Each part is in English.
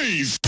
defies.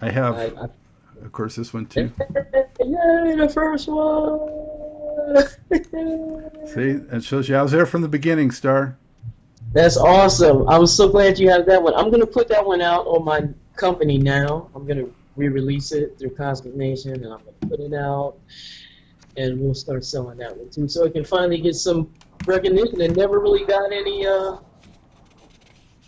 I have, of course, this one too. Yay, the first one! See, it shows you I was there from the beginning, Starr. That's awesome. I'm so glad you have that one. I'm going to put that one out on my company now. I'm going to re-release it through Cosmic Nation, and I'm going to put it out, and we'll start selling that one too, so it can finally get some recognition. It never really got any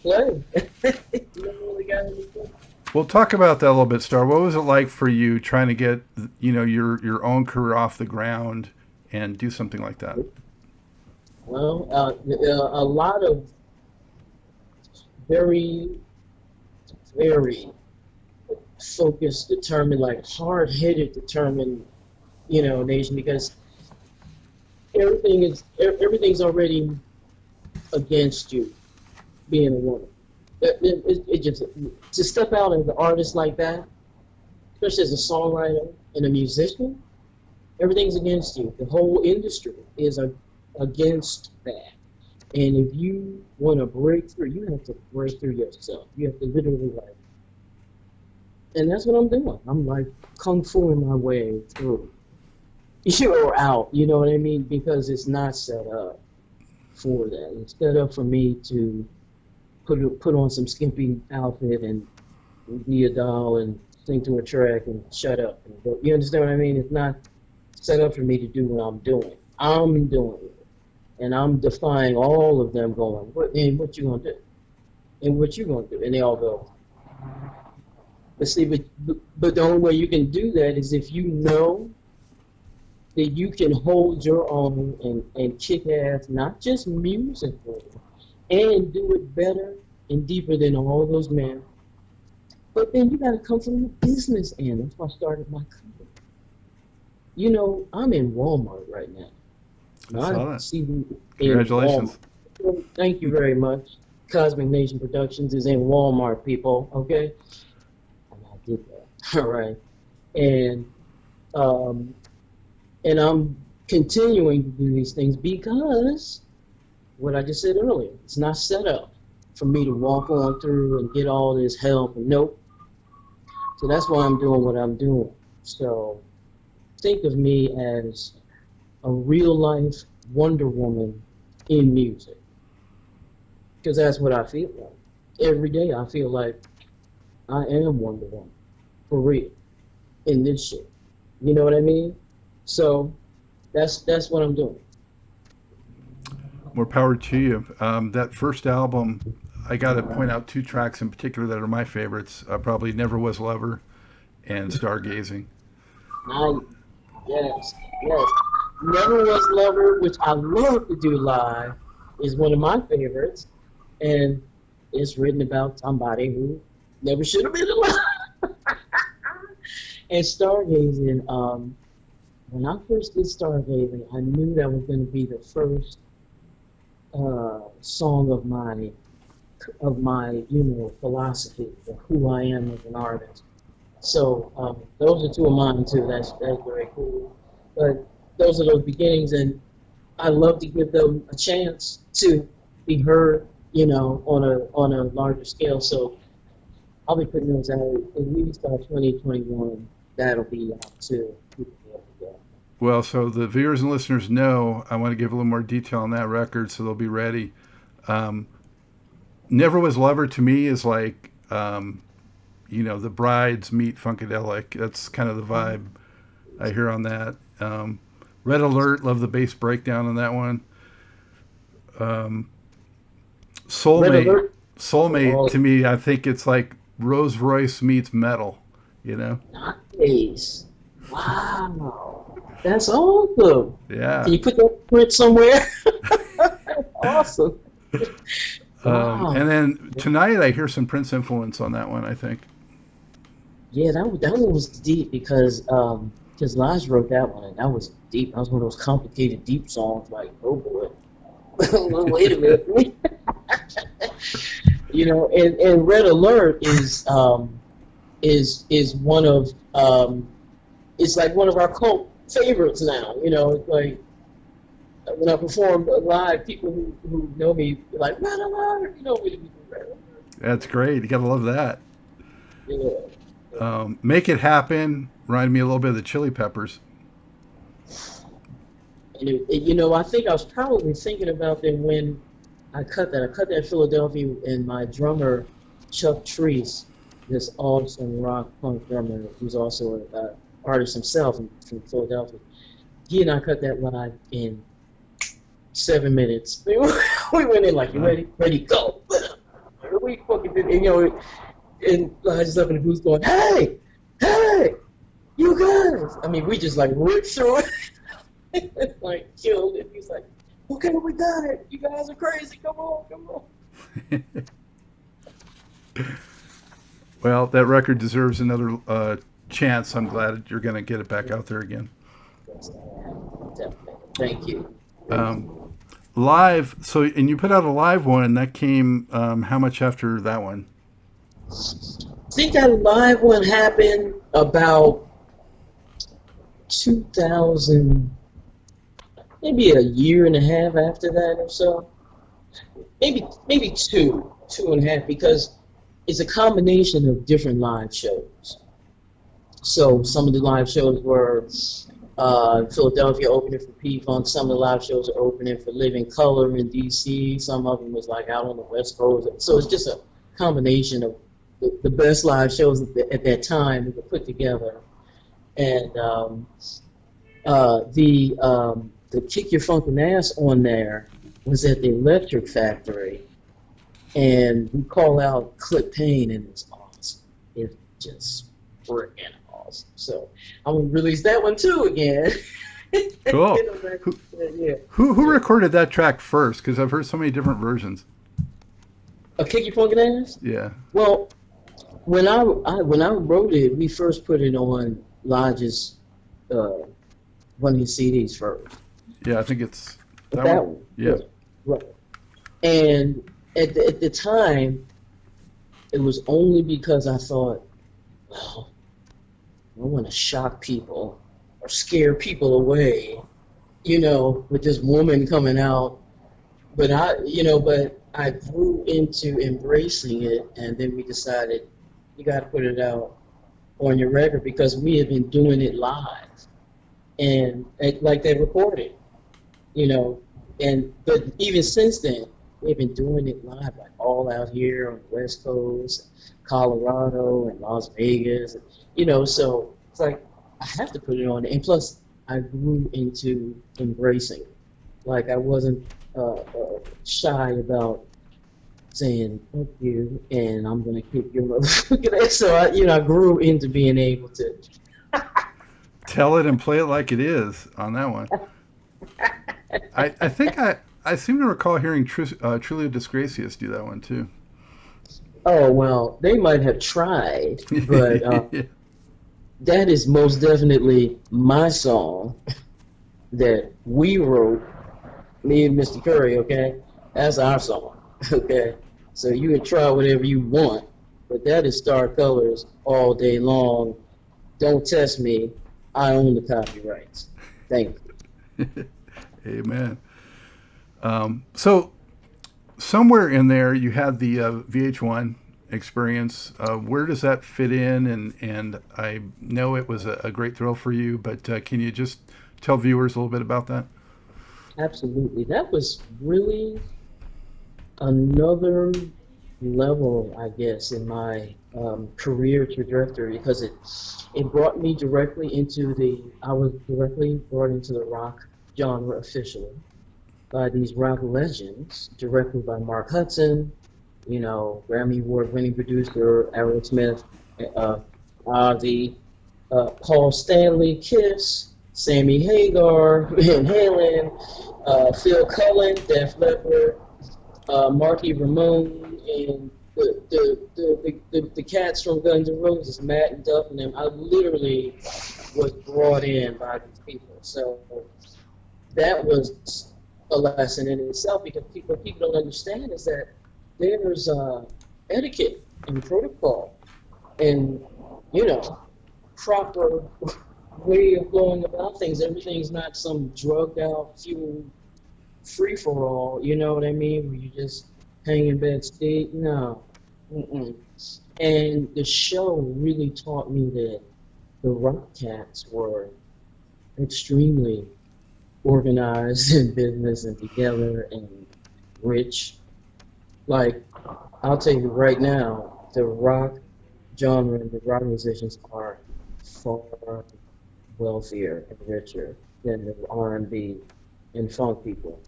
play. Never really got any play. We'll talk about that a little bit, Starr. What was it like for you trying to get, your own career off the ground and do something like that? Well, a lot of very, very focused, determined, like hard-headed, determined, nation, because everything's already against you, being a woman. It just to step out as an artist like that, especially as a songwriter and a musician, everything's against you. The whole industry is against that. And if you want to break through, you have to break through yourself. You have to literally and that's what I'm doing. I'm like kung fuing my way through, or out. You know what I mean? Because it's not set up for that. It's set up for me to put on some skimpy outfit and be a doll and sing to a track and shut up. You understand what I mean? It's not set up for me to do what I'm doing. I'm doing it. And I'm defying all of them going, what you gonna do? And what you gonna do? And they all go. But see, but the only way you can do that is if you know that you can hold your own and kick ass, not just musically, and do it better and deeper than all those men. But then you got to come from the business end. That's why I started my company. I'm in Walmart right now. I saw that. Congratulations. Thank you very much. Cosmic Nation Productions is in Walmart, people. Okay, and I did that. All right, and I'm continuing to do these things because what I just said earlier, it's not set up for me to walk on through and get all this help. Nope. So that's why I'm doing what I'm doing. So think of me as a real life Wonder Woman in music. Because that's what I feel like. Every day I feel like I am Wonder Woman. For real. In this shit. You know what I mean? So that's what I'm doing. More power to you. That first album, I got to point out two tracks in particular that are my favorites. Probably Never Was Lover and Stargazing. Yes. Never Was Lover, which I love to do live, is one of my favorites. And it's written about somebody who never should have been alive. And Stargazing, when I first did Stargazing, I knew that was going to be the first song of my philosophy of who I am as an artist. So those are two of mine too. That's very cool. But those are those beginnings, and I love to give them a chance to be heard, on a larger scale. So I'll be putting those out at least by 2021. That'll be out too. Well, so the viewers and listeners know I want to give a little more detail on that record, so they'll be ready. Never Was Lover to me is like, the Brides meet Funkadelic. That's kind of the vibe I hear on that. Red Alert, love the bass breakdown on that one. Red Soulmate, Alert. Soulmate Oh, to me, I think it's like Rolls Royce meets metal. You know? nice. Wow. That's awesome. Can Yeah. you put that print somewhere? Awesome. And Wow. then tonight I hear some Prince influence on that one. I think. Yeah, that one was deep because Lodge wrote that one and that was deep. That was one of those complicated deep songs. Like, oh boy, wait a minute, And Red Alert is one of it's like one of our cult favorites now. It's like when I perform live, people who know me are like Red Alert, Red Alert. That's great. You gotta love that. Yeah. Make It Happen reminded me a little bit of the Chili Peppers. And I think I was probably thinking about them when I cut that. I cut that in Philadelphia, and my drummer, Chuck Treese, this awesome rock punk drummer, who's also an artist himself from Philadelphia. He and I cut that live in 7 minutes. We went in like, you Uh, ready? Ready, go. We fucking did, and I just up in the booth going, hey, hey, you guys. I mean, we just like ripped through it, like killed it. He's like, okay, we got it. You guys are crazy. Come on, come on. well, that record deserves another chance. I'm glad you're gonna get it back out there again. Definitely. Thank you. Thank you. Um, Live. So, and you put out a live one that came how much after that one? I think that live one happened about 2000, maybe a year and a half after that or so. Maybe two and a half, because it's a combination of different live shows. So some of the live shows were Philadelphia opening for P-Funk. Some of the live shows are opening for Living Color in D.C. Some of them was like out on the West Coast. So it's just a combination of the best live shows at that time we could put together. And the Kick Your Funkin' Ass on there was at the Electric Factory, and we call out Clip Payne, and it's awesome. It's just freaking awesome. So I'm gonna release that one too again. Cool. Who, Yeah. who recorded that track first? Because I've heard so many different versions. A Kick Your Funkin' Ass? Yeah. Well, when I wrote it, we first put it on Lodge's one of his CDs first. Yeah, I think it's That one. Yeah. Right. And at the time, it was only because I thought, well, I don't want to shock people or scare people away, with this woman coming out. But I grew into embracing it, and then we decided you got to put it out on your record, because we had been doing it live and like they recorded, but even since then we've been doing it live, like all out here on the West Coast, Colorado, and Las Vegas, so it's like I have to put it on. And plus, I grew into embracing it. Like I wasn't shy about saying "fuck you" and "I'm gonna kick your motherfucking ass." So I grew into being able to. Tell it and play it like it is on that one. I think I seem to recall hearing Trulio Disgracias do that one too. Oh well, they might have tried, but that is most definitely my song that we wrote, me and Mr. Curry. Okay, that's our song. Okay, so you can try whatever you want, but that is Starr Cullars all day long. Don't test me. I own the copyrights. Thank you. Amen. So somewhere in there you had the VH1 Experience. Where does that fit in? And I know it was a great thrill for you, but can you just tell viewers a little bit about that? Absolutely. That was really another level, I guess, in my career trajectory, because it brought me directly into I was directly brought into the rock genre officially. by these rock legends, directed by Mark Hudson, you know, Grammy Award winning producer, Aerosmith, uh, Ozzy, Paul Stanley, Kiss, Sammy Hagar, Van Halen, Phil Cullen, Def Leppard, Marky Ramone, and the cats from Guns N' Roses, Matt and Duff and them. I literally was brought in by these people. So that was a lesson in itself, because what people don't understand is that there's etiquette and protocol and, you know, proper way of going about things. Everything's not some drugged out, fuel free for all. You know what I mean? Where you just hang in bed, stay. No. Mm-mm. And the show really taught me that the Rock Cats were extremely organized in business and together and rich. Like, I'll tell you right now, the rock genre and the rock musicians are far wealthier and richer than the R&B and funk people.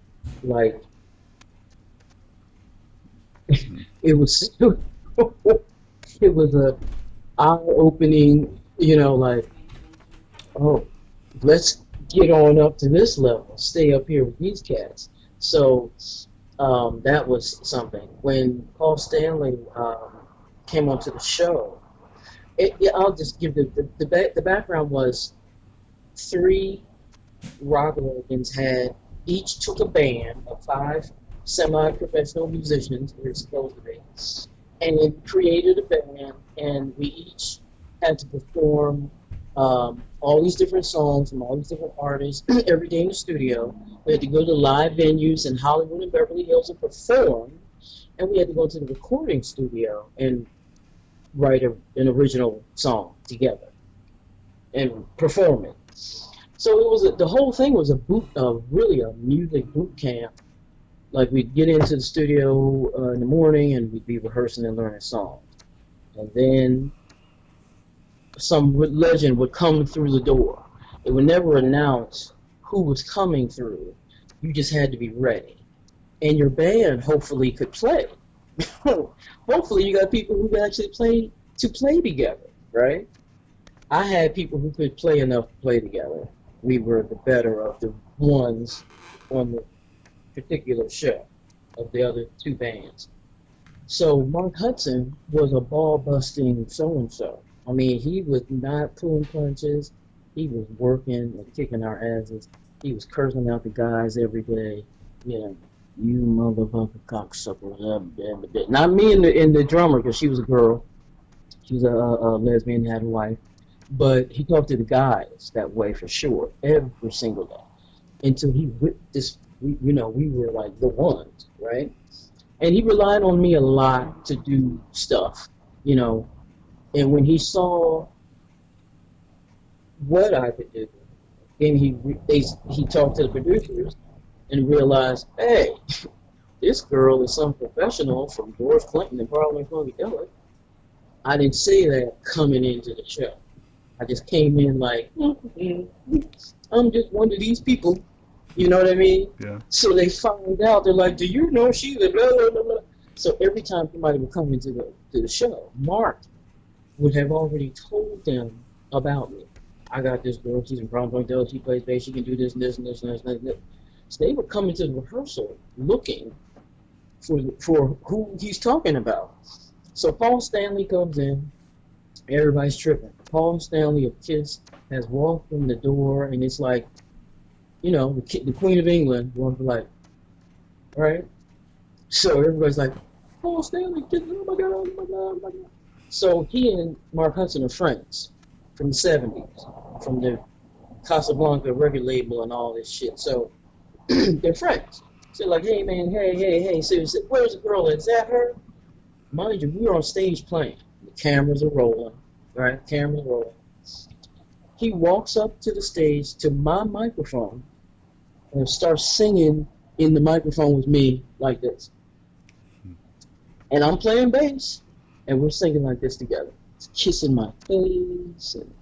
Like, it was it was a eye-opening, you know, like, oh, let's get on up to this level, stay up here with these cats. So that was something. When Paul Stanley came onto the show, yeah, I'll just give the background was three rock legends had each took a band of five semi-professional musicians, they're supposed to be, and it created a band, and we each had to perform all these different songs from all these different artists every day in the studio. We had to go to live venues in Hollywood and Beverly Hills and perform, and we had to go to the recording studio and write an original song together and perform it. So it was the whole thing was really a music boot camp. Like, we'd get into the studio in the morning and we'd be rehearsing and learning songs, and then some legend would come through the door. It would never announce who was coming through. You just had to be ready, and your band hopefully could play. Hopefully you got people who could actually play together, right? I had people who could play enough to play together. We were the better of the ones on the particular show of the other two bands. So Mark Hudson was a ball-busting so-and-so. I mean, he was not pulling punches. He was working and kicking our asses. He was cursing out the guys every day. You know, you motherfucker cocksuckers. Not me and the drummer, because she was a girl. She was a lesbian, had a wife. But he talked to the guys that way for sure, every single day. Until he whipped this, we were like the ones, right? And he relied on me a lot to do stuff, you know. And when he saw what I could do, then he talked to the producers and realized, hey, this girl is some professional from George Clinton and Parliament-Funkadelic. I didn't say that coming into the show. I just came in like, I'm just one of these people. You know what I mean? Yeah. So they found out. They're like, do you know she's a blah, blah, blah, blah. So every time somebody would come into the show, Mark would have already told them about me. I got this girl, she's in Parliament-Funkadelic, she plays bass, she can do this and this and this and this and this. So they would come into the rehearsal looking for who he's talking about. So Paul Stanley comes in, everybody's tripping. Paul Stanley of Kiss has walked in the door, and it's like, you know, the Queen of England walked like, right? So everybody's like, Paul Stanley, oh my God, oh my God, oh my God. So he and Mark Hudson are friends from the 70s, from the Casablanca record label and all this shit. So they're friends. So like, hey man, hey. So where's the girl? Is that her? Mind you, we were on stage playing. The cameras are rolling, right? Cameras are rolling. He walks up to the stage to my microphone and starts singing in the microphone with me like this. And I'm playing bass, and we're singing like this together. He's kissing my face, and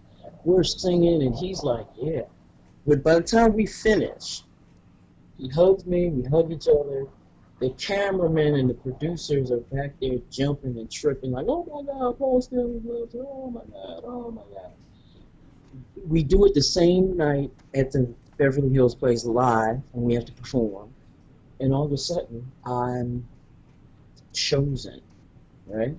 we're singing, and he's like, yeah. But by the time we finish, He hugs me, we hug each other. The cameramen and the producers are back there jumping and tripping, like, oh my God, Paul Stanley loves it, oh my God, oh my God. We do it the same night at the Beverly Hills Place live, and we have to perform. And all of a sudden, I'm chosen, right?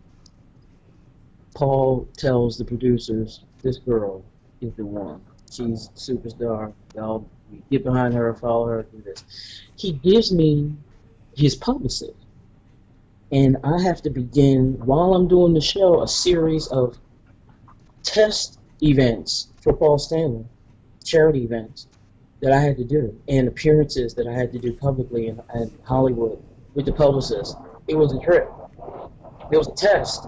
Paul tells the producers, this girl is the one. She's a superstar. Y'all get behind her, follow her, do this. He gives me his publicist. And I have to begin, while I'm doing the show, a series of test events for Paul Stanley, charity events that I had to do, and appearances that I had to do publicly in Hollywood with the publicist. It was a trip. It was a test.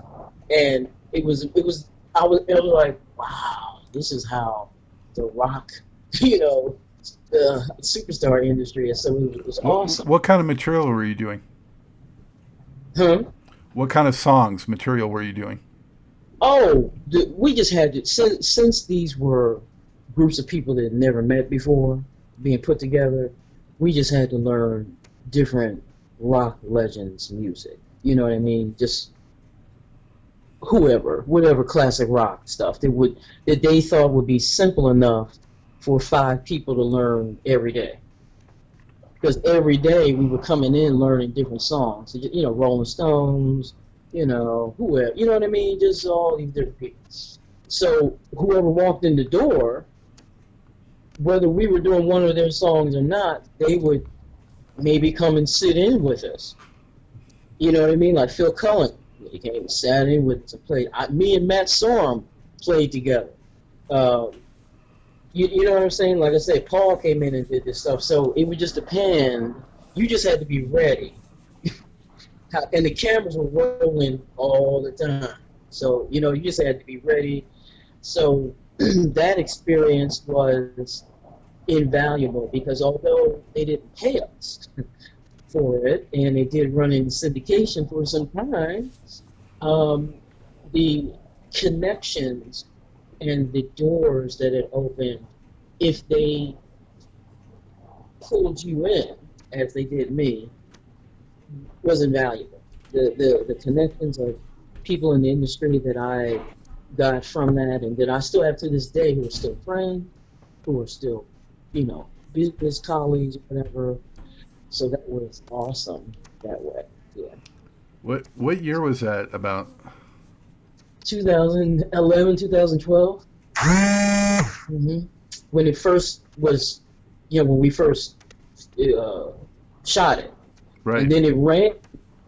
And I was like, wow, this is how the rock, the superstar industry is. So it was awesome. What kind of material were you doing? Huh? What kind of songs material were you doing? Oh, we just had to, since these were groups of people that had never met before being put together, we just had to learn different rock legends music. You know what I mean? Just whatever classic rock stuff that they thought would be simple enough for 5 people to learn every day. Because every day we were coming in learning different songs. Rolling Stones, whoever, you know what I mean? Just all these different people. So whoever walked in the door, whether we were doing one of their songs or not, they would maybe come and sit in with us. You know what I mean? Like Phil Cullen, he came and sat in to play. Me and Matt Sorum played together. You know what I'm saying? Like I said, Paul came in and did this stuff. So it would just depend. You just had to be ready. And the cameras were rolling all the time. So, you just had to be ready. So that experience was invaluable because although they didn't pay us for it, and they did run in syndication for some time, the connections and the doors that it opened, if they pulled you in, as they did me, was invaluable. The connections of people in the industry that I got from that, and that I still have to this day, who are still friends, who are still, business colleagues, whatever. So that was awesome that way. Yeah. What year was that about? 2011, 2012. Mm-hmm. When it first was, when we first shot it. Right. And then it ran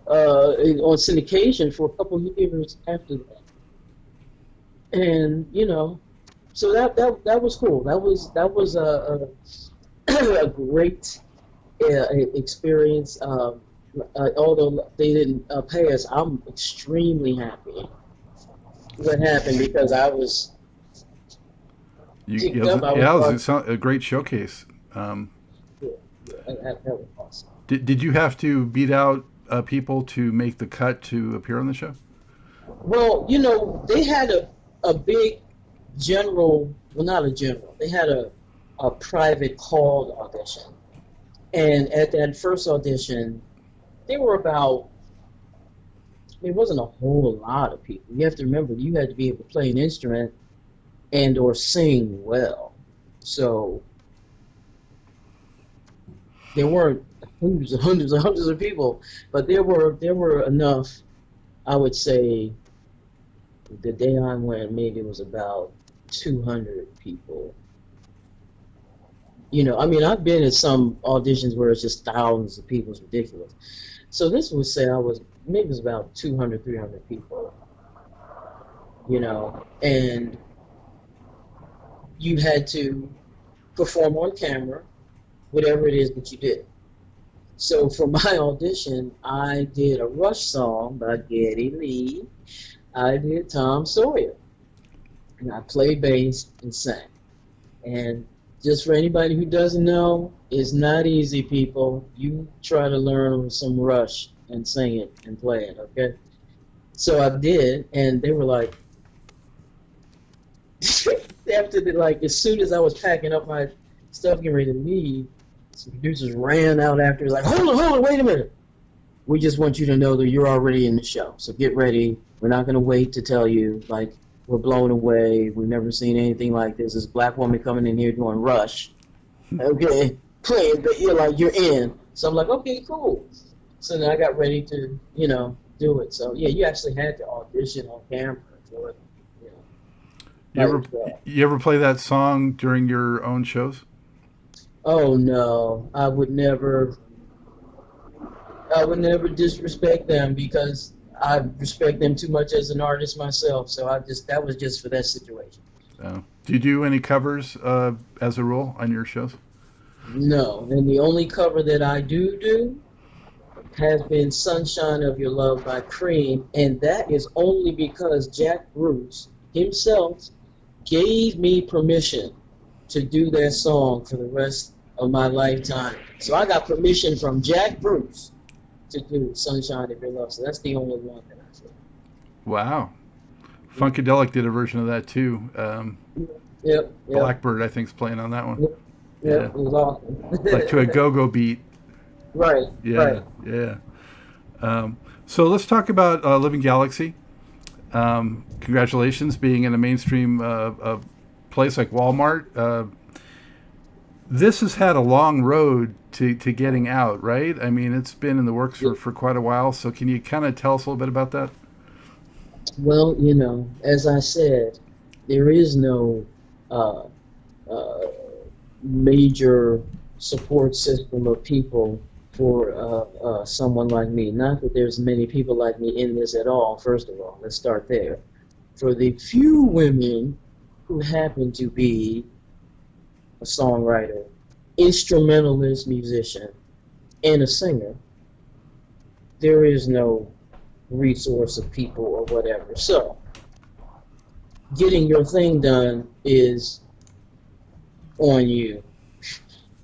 on syndication for a couple of years after that. And, so that was cool. That was a great experience. Although they didn't pay us, I'm extremely happy what happened because I was it was a great showcase. That was awesome. Did you have to beat out people to make the cut to appear on the show? Well, they had a big general, well, not a general, they had a private called audition. And at that first audition, there wasn't a whole lot of people. You have to remember, you had to be able to play an instrument and or sing well. So there weren't hundreds of people, but there were enough. I would say the day I went, maybe it was about 200 people. I've been at some auditions where it's just thousands of people. It's ridiculous. So this would say maybe it was about 200, 300 people. And you had to perform on camera, whatever it is that you did. So for my audition, I did a Rush song by Geddy Lee. I did Tom Sawyer. And I played bass and sang. And just for anybody who doesn't know, it's not easy, people. You try to learn some Rush and sing it and play it, okay? So I did, and they were like, as soon as I was packing up my stuff, getting ready to leave, Some producers ran out after, like, hold on, wait a minute. We just want you to know that you're already in the show. So get ready. We're not going to wait to tell you, like, we're blown away. We've never seen anything like this. This black woman coming in here doing Rush. Okay, playing, but you're like, you're in. So I'm like, okay, cool. So then I got ready to, do it. So yeah, you actually had to audition on camera for it. You ever play that song during your own shows? Oh no, I would never disrespect them because I respect them too much as an artist myself. So that was just for that situation. So, do you do any covers as a rule on your shows? No, and the only cover that I do has been Sunshine of Your Love by Cream, and that is only because Jack Bruce himself gave me permission to do that song for the rest of my lifetime. So I got permission from Jack Bruce to do Sunshine of Your Love. So that's the only one that I did. Wow. Funkadelic did a version of that too. Yep. Blackbird, I think, is playing on that one. Yep. It was awesome. Like to a go-go beat. Right. Yeah. So let's talk about Living Galaxy. Congratulations being in a mainstream place like Walmart. This has had a long road to getting out, right? I mean, it's been in the works for quite a while. So can you kind of tell us a little bit about that? Well, as I said, there is no major support system of people for someone like me. Not that there's many people like me in this at all, first of all. Let's start there. For the few women who happen to be a songwriter, instrumentalist, musician, and a singer, there is no resource of people or whatever. So, getting your thing done is on you,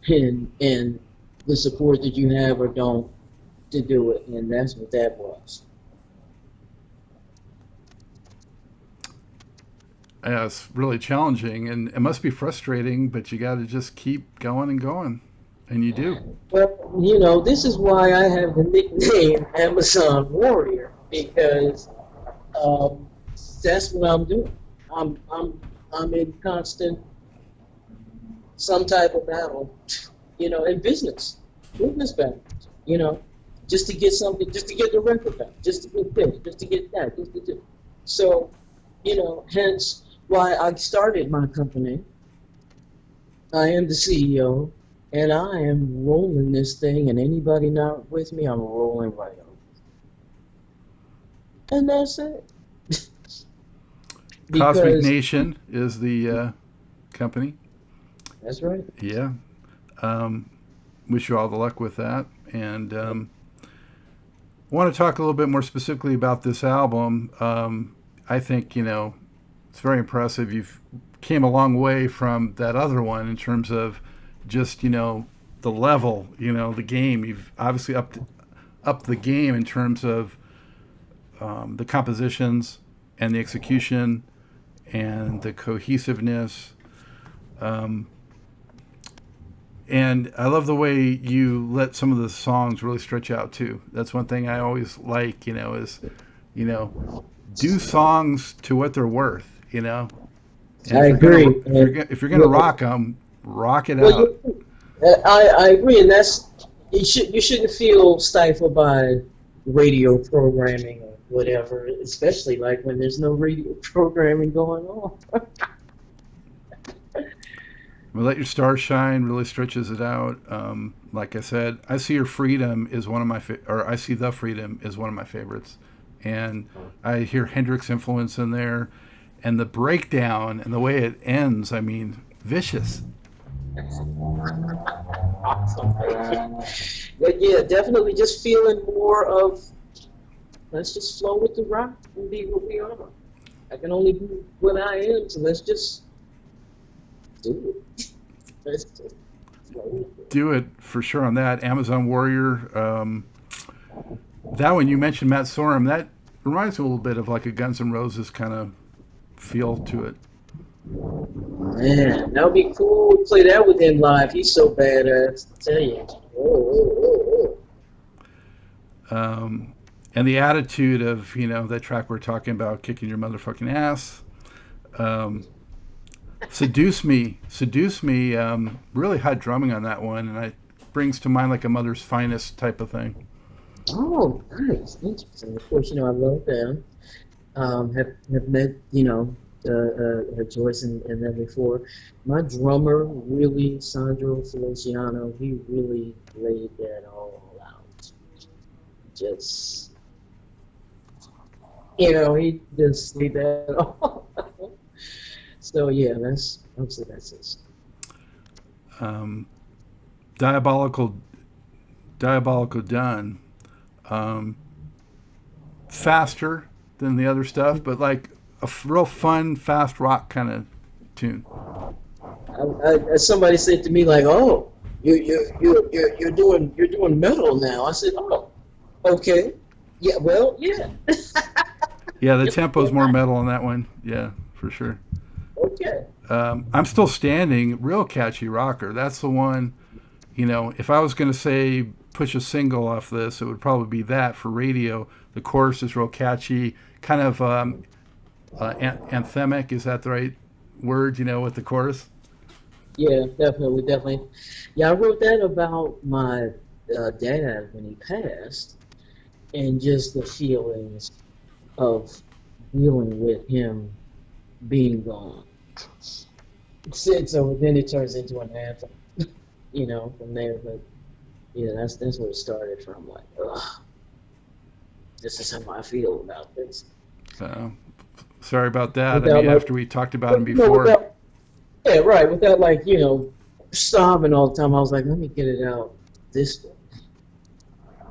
and the support that you have or don't to do it, and that's what that was. Yeah, it's really challenging, and it must be frustrating, but you got to just keep going and going, and you do. Well, this is why I have the nickname Amazon Warrior, because that's what I'm doing. I'm in constant some type of battle, in business battle, just to get something, just to get the record done, just to get this, just to get that, just to do. So, hence why I started my company. I am the CEO, and I am rolling this thing, and anybody not with me, I'm rolling right over. And that's it. Cosmic Nation is the company. That's right. Yeah. Wish you all the luck with that. And want to talk a little bit more specifically about this album. I think, it's very impressive. You've came a long way from that other one in terms of just, the level, the game. You've obviously upped the game in terms of the compositions and the execution and the cohesiveness. And I love the way you let some of the songs really stretch out too. That's one thing I always like, is, do songs to what they're worth, And I agree. If you're gonna rock them, rock it out. I agree, and you shouldn't feel stifled by radio programming or whatever, especially like when there's no radio programming going on. Let Your Stars Shine really stretches it out. Like I said, I See Your Freedom is one of my I See the Freedom is one of my favorites, and I hear Hendrix influence in there, and the breakdown and the way it ends. I mean, vicious. Awesome. But yeah, definitely just feeling more of let's just flow with the rock and be what we are. I can only be what I am, so let's just do it. Let's just do it for sure on that. Amazon Warrior. That one you mentioned, Matt Sorum, that reminds me a little bit of like a Guns N' Roses kind of feel to it. man, that would be cool to play that with him live. He's so badass. I tell you. And the attitude of, that track we're talking about, kicking your motherfucking ass. Seduce Me, really hot drumming on that one, and it brings to mind like a Mother's Finest type of thing. Oh, nice, interesting. Of course, I love them. Have met, Joyce and them before. My drummer, really, Sandro Feliciano, he really laid that all out. Just, he just laid that all out. So yeah, obviously that's it. Diabolical Done. Faster than the other stuff, but like a real fun, fast rock kind of tune. Somebody said to me like, "Oh, you're doing metal now." I said, "Oh, okay, yeah, well, yeah." Yeah, the tempo's more metal on that one. Yeah, for sure. Okay. I'm Still Standing, real catchy rocker. That's the one. If I was going to say push a single off this, it would probably be that for radio. The chorus is real catchy, kind of anthemic. Is that the right word? With the chorus. Yeah, definitely. Yeah, I wrote that about my dad when he passed, and just the feelings of dealing with him being gone. So then it turns into an anthem, from there. But yeah, that's where it started from. Like, ugh, this is how I feel about this. Sorry about that. Without, after we talked about him before. Yeah, right. Without sobbing all the time, I was like, let me get it out this way.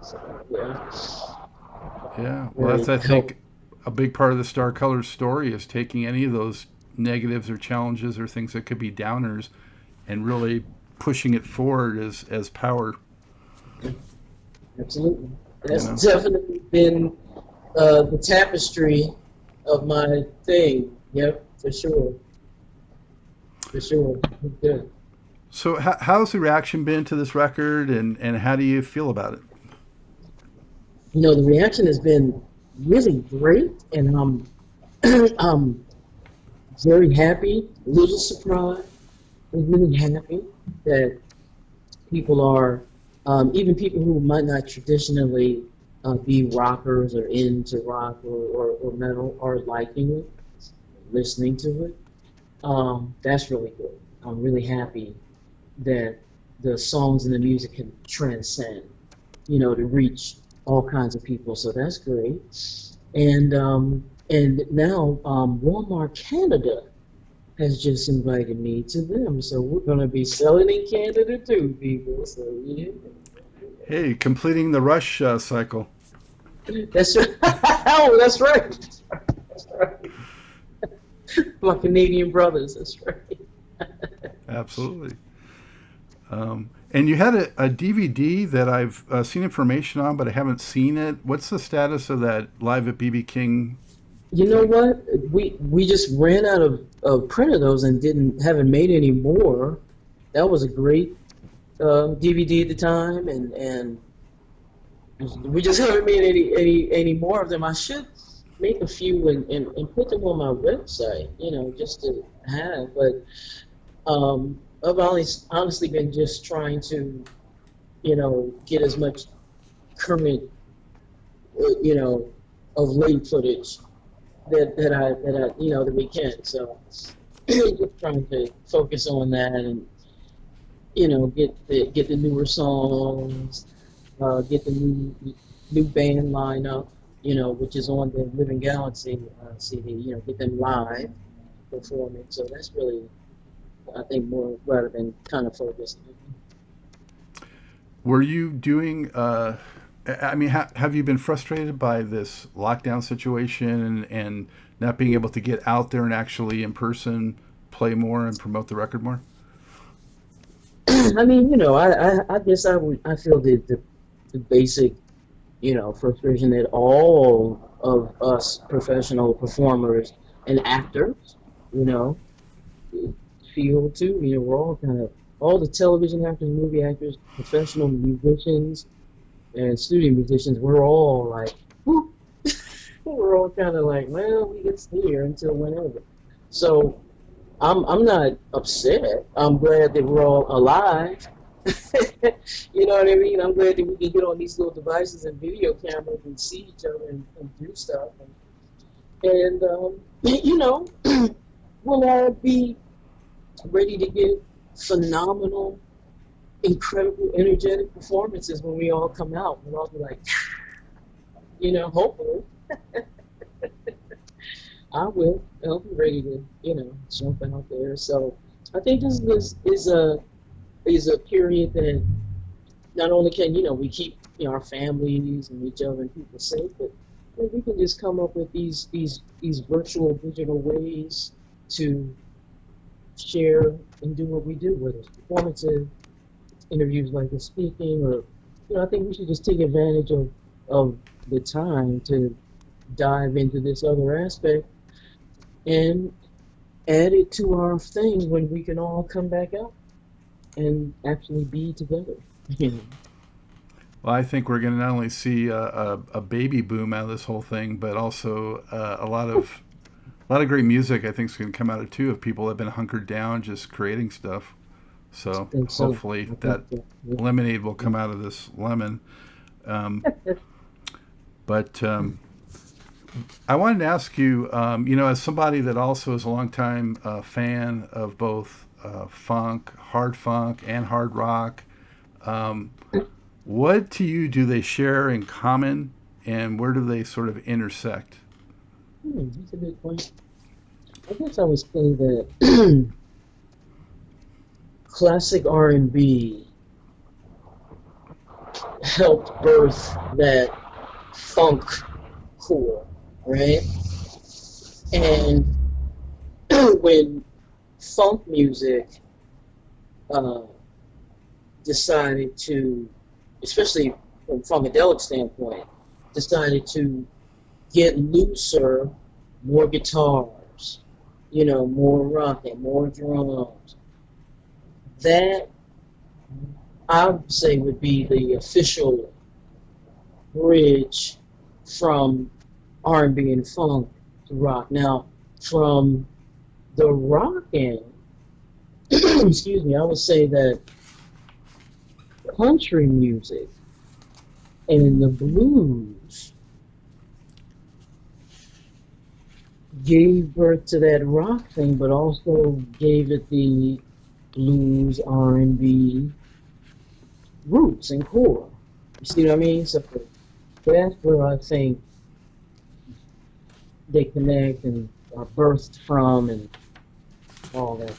So, yeah. Yeah. Well, that's, I think, a big part of the Starr Cullars story is taking any of those negatives or challenges or things that could be downers and really pushing it forward as power. Absolutely. That's definitely been the tapestry of my thing. Yep, for sure. Good. So how's the reaction been to this record, and how do you feel about it? The reaction has been really great, and I'm very happy, a little surprised, but really happy that people are, even people who might not traditionally be rockers or into rock or metal, are liking it, listening to it. That's really good. I'm really happy that the songs and the music can transcend, to reach all kinds of people. So that's great. And now Walmart Canada has just invited me to them, so we're going to be selling in Canada too, people. So yeah. Hey, completing the Rush cycle. That's right. Oh, that's right. That's right. My Canadian brothers. That's right. Absolutely. And you had a DVD that I've seen information on, but I haven't seen it. What's the status of that Live at BB King? You know what? We just ran out of print of those and haven't made any more. That was a great DVD at the time, and we just haven't made any more of them. I should make a few and put them on my website, just to have. But I've honestly been just trying to, get as much current, of late footage that we can. So just trying to focus on that and get the newer songs, get the new band lineup, which is on the Living Galaxy CD. Get them live performing. So that's really, I think, more rather than kind of focused. Were you doing? Have you been frustrated by this lockdown situation and not being able to get out there and actually in person play more and promote the record more? I guess I feel the basic, frustration that all of us professional performers and actors, field too. You know, we're all kind of all the television actors, movie actors, professional musicians, and studio musicians. We're all like, whoop, we're all kind of like, well, we get here until whenever. So I'm not upset. I'm glad that we're all alive. You know what I mean? I'm glad that we can get on these little devices and video cameras and see each other and do stuff. And you know, we'll all be ready to get phenomenal, incredible, energetic performances when we all come out. We'll all be like, you know, hopefully. I'll be ready to, you know, jump out there. So I think this is a period that not only can, you know, we keep, you know, our families and each other and people safe, but you know, we can just come up with these virtual digital ways to share and do what we do, whether it's performances, interviews like this, speaking, or you know, I think we should just take advantage of the time to dive into this other aspect and add it to our thing when we can all come back out and actually be together. You know? Well, I think we're going to not only see a baby boom out of this whole thing, but also a lot of great music. I think is going to come out of it too, of people that have been hunkered down just creating stuff. So So hopefully I think that that, yeah. lemonade will come out of this lemon. Um, but I wanted to ask you, you know, as somebody that also is a longtime fan of both funk, and hard rock, what to you do they share in common, and where do they sort of intersect? That's a good point. I guess I would say that classic R&B helped birth that funk core, right? And when funk music uh, decided to, especially from Funkadelic standpoint, decided to get looser, more guitars, you know, more rocking, more drums. That I would say would be the official bridge from R&B and funk to rock. Now, from the rock end, excuse me, I would say that country music and the blues gave birth to that rock thing, but also gave it the blues R&B roots and core. You see what I mean? So that's where I think they connect and are birthed from and all that.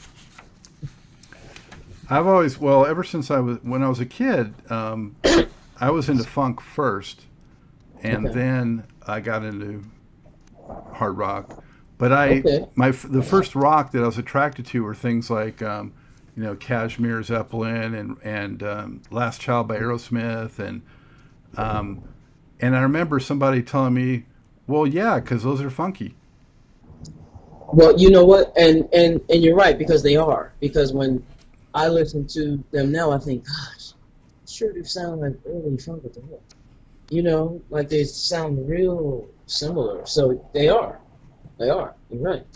I've always, well, ever since when I was a kid, I was into funk first, and Okay. then I got into hard rock. But Okay. the first rock that I was attracted to were things like, you know, Kashmir, Zeppelin, and Last Child by Aerosmith, um, and I remember somebody telling me, "Well, yeah, because those are funky." Well, you know what? And you're right, because they are. Because when I listen to them now, I think, gosh, sure do sound like early Funkadelic. You know, like they sound real similar. So they are. They are. You're right.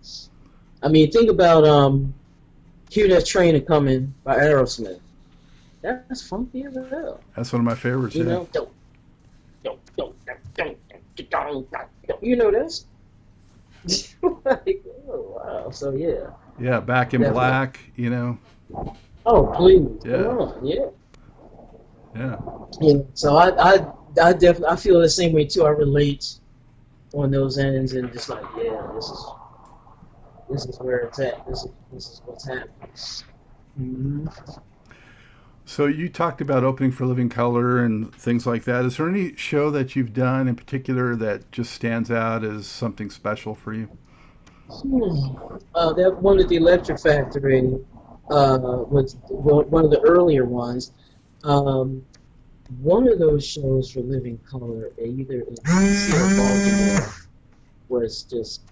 I mean, think about "Hear That Train A Coming" by Aerosmith. That's funky as hell. That's one of my favorites. You Yeah, know, don't. You know this? Like, oh wow. So yeah, yeah, Back in definitely. Black. You know, Oh please, come yeah, on, yeah. yeah. Yeah. So I definitely I feel the same way too. I relate on those ends and just like, yeah, this is where it's at. This is what's happening. Hmm. So you talked about opening for Living Color and things like that. Is there any show that you've done in particular that just stands out as something special for you? That one at the Electric Factory was one of the earlier ones. Um, One of those shows for Living Color, either in DC or Baltimore, was just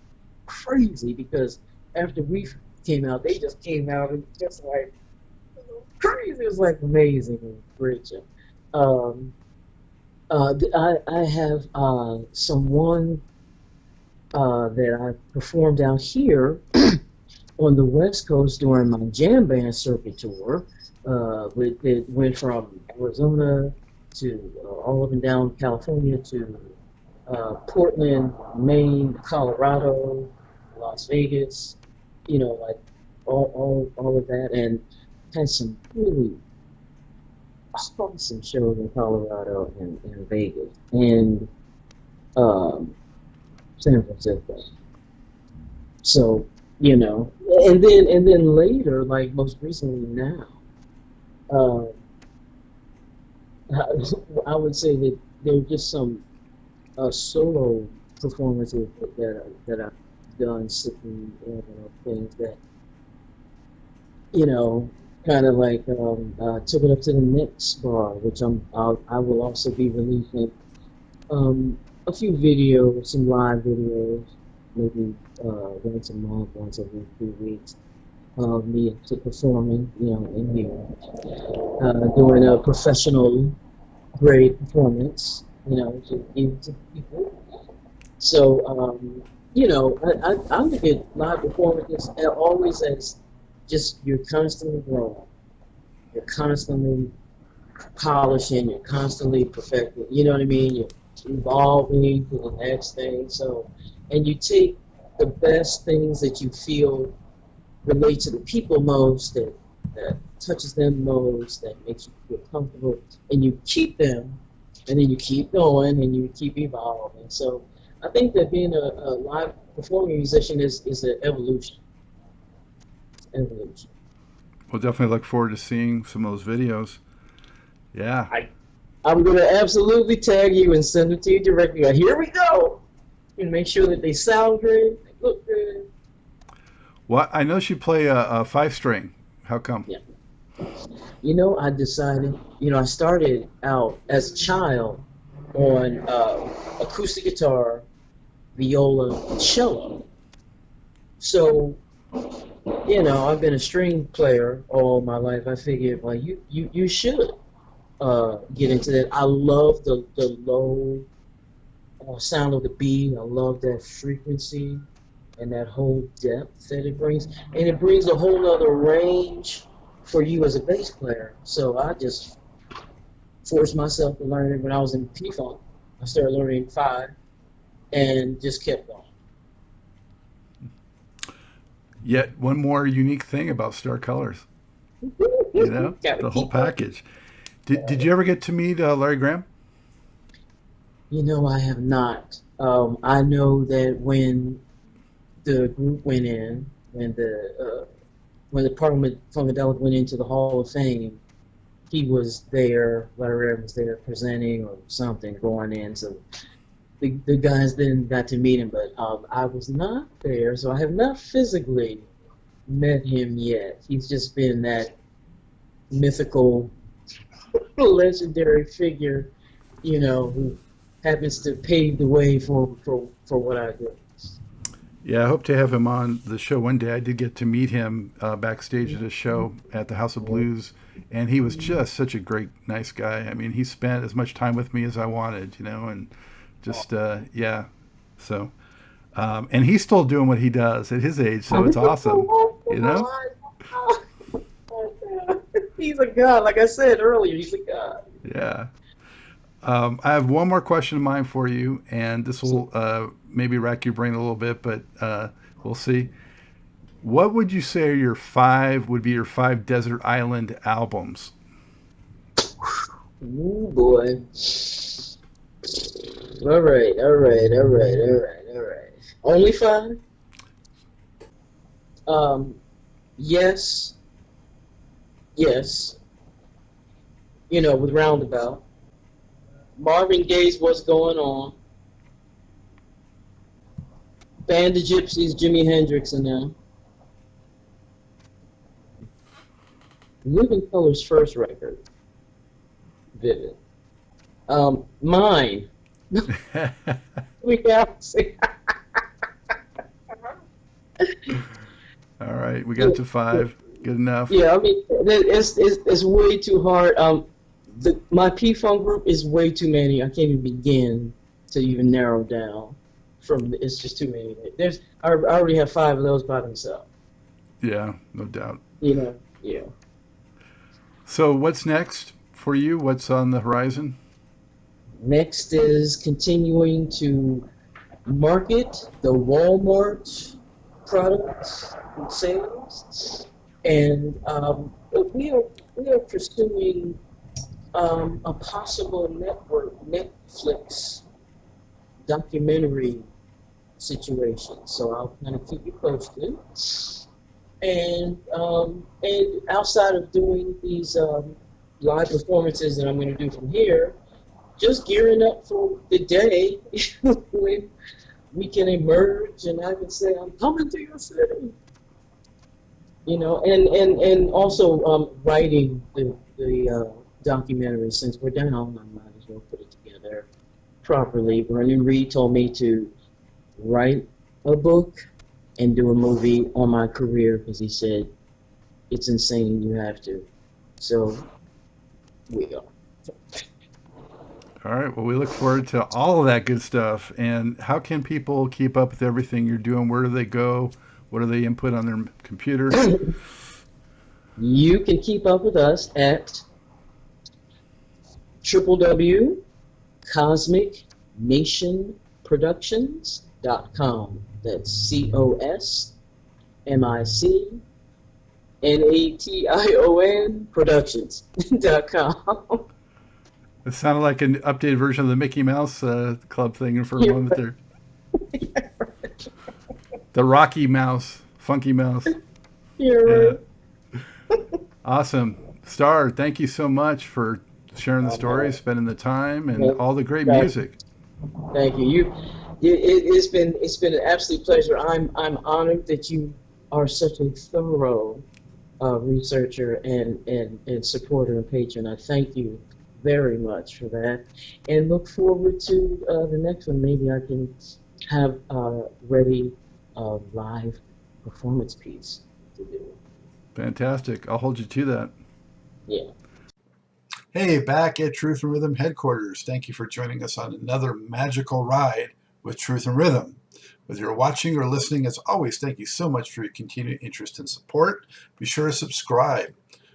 crazy because after we came out, they just came out and just like crazy. It was like amazing and great show. Um, I have someone that I performed out here on the West Coast during my jam band circuit tour. It went from Arizona to all up and down California to Portland, Maine, Colorado, Las Vegas, like all of that, and had some really awesome shows in Colorado and Vegas and San Francisco. So, and then later, like most recently now, uh, I would say that there are just some solo performances that I've done, sitting things that kind of like took it up to the next bar, which I will also be releasing a few videos, some live videos, maybe once a month, once every 2 weeks, of me performing, in here, doing a professional grade performance, to people. So, I look at live performances always as just you're constantly growing, you're constantly polishing, you're constantly perfecting. You know what I mean? You're evolving to the next thing. So, and you take the best things that you feel relate to the people most, that touches them most, that makes you feel comfortable, and you keep them, and then you keep going, and you keep evolving. So I think that being a live performing musician is an evolution. Evolution. We'll definitely look forward to seeing some of those videos. Yeah. I'm going to absolutely tag you and send it to you directly. Here we go. And make sure that they sound good, they look good. Well, I know she play a 5-string. How come? Yeah. I decided, I started out as a child on acoustic guitar, viola, and cello. So, I've been a string player all my life. I figured, well, you should get into that. I love the low sound of the beat. I love that frequency and that whole depth that it brings. And it brings a whole other range for you as a bass player. So I just forced myself to learn it when I was in P-Funk. I started learning 5 and just kept going. Yet one more unique thing about Starr Cullars, the whole package. Did you ever get to meet Larry Graham? I have not. I know that when the group went in, when the Parliament-Funkadelic went into the Hall of Fame, he was there. Larry Graham was there presenting or something going in. So the guys then got to meet him, but I was not there, so I have not physically met him yet. He's just been that mythical, legendary figure, who happens to pave the way for what I do. Yeah, I hope to have him on the show one day. I did get to meet him backstage at a show at the House of Blues, and he was just such a great, nice guy. I mean, he spent as much time with me as I wanted, and just yeah. So, and he's still doing what he does at his age, so it's awesome, He's a god, like I said earlier. He's a god. Yeah. I have one more question in mind for you, and this will maybe rack your brain a little bit, but we'll see. What would you say your 5 desert island albums? Ooh, boy. All right. Only 5? Yes. With Roundabout. Marvin Gaye's What's Going On. Band of Gypsies, Jimi Hendrix and them. Living Colour's first record, Vivid. Mine. We have to see. All right, we got Yeah, to yeah, 5. Good enough. yeah. I mean, it's way too hard. My P Funk group is way too many. I can't even begin to even narrow down. It's just too many. I already have five of those by themselves. Yeah, no doubt. Yeah. So, what's next for you? What's on the horizon? Next is continuing to market the Walmart products and sales, and we are pursuing a possible Netflix documentary situation. So I'll kind of keep you posted. And outside of doing these live performances that I'm going to do from here, just gearing up for the day when we can emerge and I can say I'm coming to your city. And also writing the documentary. Since we're down, I might as well put it together properly. Brendan Reed told me to write a book and do a movie on my career because he said it's insane, you have to. So we are. All right. Well, we look forward to all of that good stuff. And how can people keep up with everything you're doing? Where do they go? What do they input on their computer? You can keep up with us at www.cosmicnationproductions.com. That's COSMICNATION Productions.com. It sounded like an updated version of the Mickey Mouse Club thing for a You're moment right. there. The Rocky Mouse, Funky Mouse. You're Yeah. right. Awesome. Star, thank you so much for sharing the Oh, story, man. spending the time, and Well, all the great thank you. music. Thank you. It's been an absolute pleasure. I'm honored that you are such a thorough researcher and supporter and patron. I thank you very much for that, and look forward to the next one. Maybe I can have ready a live performance piece to do. Fantastic. I'll hold you to that. Yeah. Hey, back at Truth and Rhythm headquarters. Thank you for joining us on another magical ride with Truth and Rhythm. Whether you're watching or listening, as always, thank you so much for your continued interest and support. Be sure to subscribe.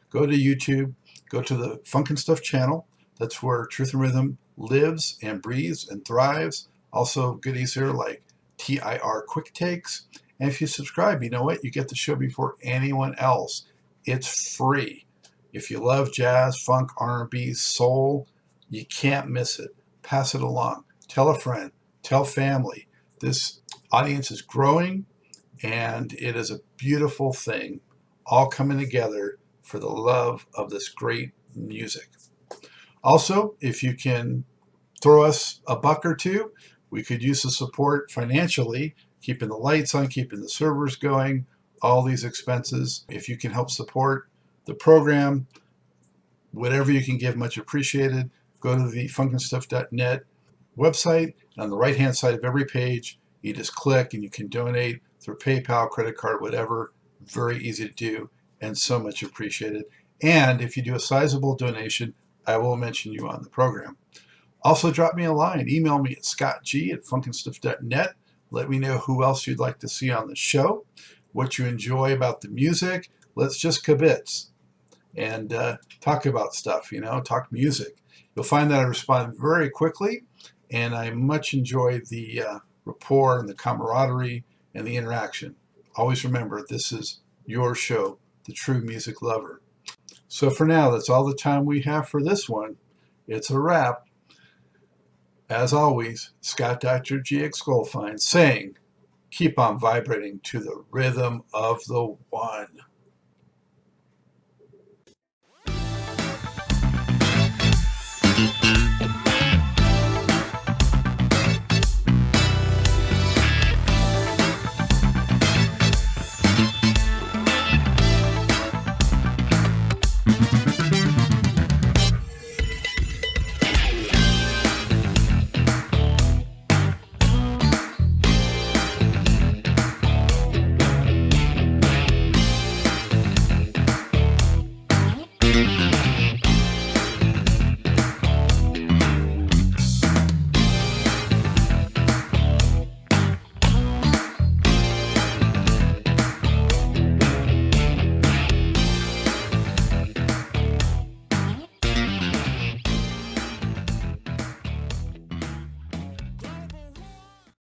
Go to YouTube, go to the Funk and Stuff channel. That's where Truth and Rhythm lives and breathes and thrives. Also, goodies here like TIR Quick Takes. And if you subscribe, you know what? You get the show before anyone else. It's free. If you love jazz, funk, R&B, soul, you can't miss it. Pass it along. Tell a friend. Tell family. This audience is growing, and it is a beautiful thing, all coming together for the love of this great music. Also, if you can throw us a buck or two, we could use the support financially, keeping the lights on, keeping the servers going, all these expenses. If you can help support the program, whatever you can give, much appreciated. Go to the funkandstuff.net website. And on the right hand side of every page, you just click and you can donate through PayPal, credit card, whatever. Very easy to do and so much appreciated. And if you do a sizable donation, I will mention you on the program. Also, drop me a line. Email me at scottg@funkandstuff.net. Let me know who else you'd like to see on the show, what you enjoy about the music. Let's just kibitz and talk about stuff, talk music. You'll find that I respond very quickly, and I much enjoy the rapport and the camaraderie and the interaction. Always remember, this is your show, The True Music Lover. So for now, that's all the time we have for this one. It's a wrap. As always, Scott Dr. GX Goldfine saying, keep on vibrating to the rhythm of the one.